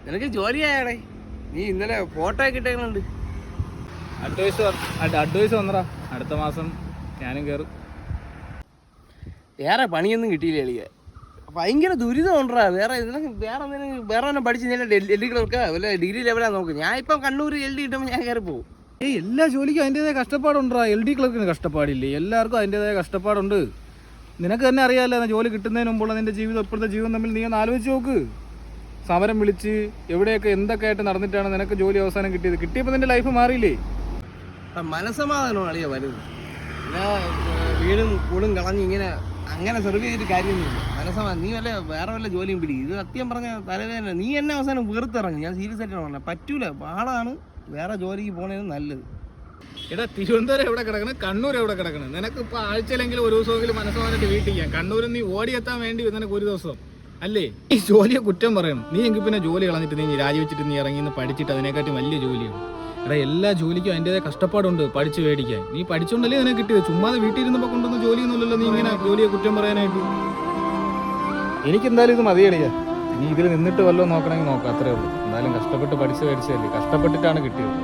നിനക്ക് ജോലിയായടേ, നീ ഇന്നലെ ഫോട്ടോ ഒക്കെ ഇട്ടേക്കുന്നുണ്ട്. അഡ്വൈസ് വന്നടാ, അടുത്ത മാസം ഞാനും കയറും. വേറെ പണിയൊന്നും കിട്ടിയില്ല എളിയ, ഭയങ്കര ദുരിതം ഉണ്ടാ. വേറെ എന്തെങ്കിലും പഠിച്ച് ഞാൻ LD ക്ലർക്കാ വല്ല ഡിഗ്രി ലെവലാ നോക്കും. ഞാൻ ഇപ്പം കണ്ണൂർ LD കിട്ടുമ്പോൾ ഞാൻ കയറി പോകും. എല്ലാ ജോലിക്കും അതിൻ്റെതായ കഷ്ടപ്പാടുണ്ടാ. LD ക്ലർക്കിന് കഷ്ടപ്പാടില്ലേ? എല്ലാവർക്കും അതിൻ്റെതായ കഷ്ടപ്പാടുണ്ട്. നിനക്ക് തന്നെ അറിയാമല്ലോ, ജോലി കിട്ടുന്നതിന് മുമ്പുള്ള നിന്റെ ജീവിതം ഇപ്പോഴത്തെ ജീവിതം തമ്മിൽ നീ ഒന്ന് ആലോചിച്ച് നോക്ക്. സമരം വിളിച്ച് എവിടെയൊക്കെ എന്തൊക്കെ ആയിട്ട് നടന്നിട്ടാണ് നിനക്ക് ജോലി അവസാനം കിട്ടിയത്. കിട്ടിയപ്പോൾ നിന്റെ ലൈഫ് മാറിയില്ലേ? മനസ്സമാധാനമാണ് അളിയ വരുന്നത്. വീടും കൂടും കളഞ്ഞ് ഇങ്ങനെ അങ്ങനെ സെർവ് ചെയ്തിട്ട് കാര്യമൊന്നുമില്ല. മനസ്സമാധാനം. നീ വേറെ വല്ല ജോലിയും പിടി. ഇത് സത്യം പറഞ്ഞ തലവേദന. നീ എന്നെ അവസാനം വെറുത്തിറങ്ങി. ഞാൻ സീരിയസ് ആയിട്ടാണ് പറഞ്ഞത്. പറ്റൂല, പാടാണ്. വേറെ ജോലിക്ക് പോണേന് നല്ലത്. എടാ, തിരുവനന്തപുരം എവിടെ കിടക്കണം, കണ്ണൂർ എവിടെ കിടക്കണം? നിനക്ക് ഇപ്പോൾ ആഴ്ചയിലെങ്കിലും ഒരു ദിവസമെങ്കിലും മനസ്സമാധാനമായിട്ട് വീട്ടിൽ ചെയ്യാം. കണ്ണൂരിൽ നീ ഓടിയെത്താൻ വേണ്ടി നിനക്ക് ഒരു ദിവസം അല്ലേ? ഈ ജോലിയെ കുറ്റം പറയണം. നീ എങ്കിൽ പിന്നെ ജോലി കളഞ്ഞിട്ട് നീ രാജിവെച്ചിട്ട് നീ ഇറങ്ങി പഠിച്ചിട്ട് അതിനെക്കാട്ടി വലിയ ജോലിയാണ്. എടാ, എല്ലാ ജോലിക്കും അതിൻ്റെതായ കഷ്ടപ്പാടുണ്ട് പഠിച്ച് മേടിക്കാൻ. നീ പഠിച്ചോണ്ടല്ലേ നിനക്ക് കിട്ടിയത്. ചുമ്മാതെ വീട്ടിൽ ഇരുന്നപ്പോൾ കൊണ്ടൊന്നും ജോലിയൊന്നുമില്ലല്ലോ നീ ഇങ്ങനെ ജോലിയെ കുറ്റം പറയാനായിട്ട്. എനിക്കെന്തായാലും ഇത് മതിയളിയാ. നീ ഇതിൽ നിന്നിട്ട് വല്ലതും നോക്കണമെങ്കിൽ നോക്കാം, അത്രേ ഉള്ളൂ. എന്തായാലും കഷ്ടപ്പെട്ട് പഠിച്ച് മേടിച്ചതല്ലേ, കഷ്ടപ്പെട്ടിട്ടാണ് കിട്ടിയത്.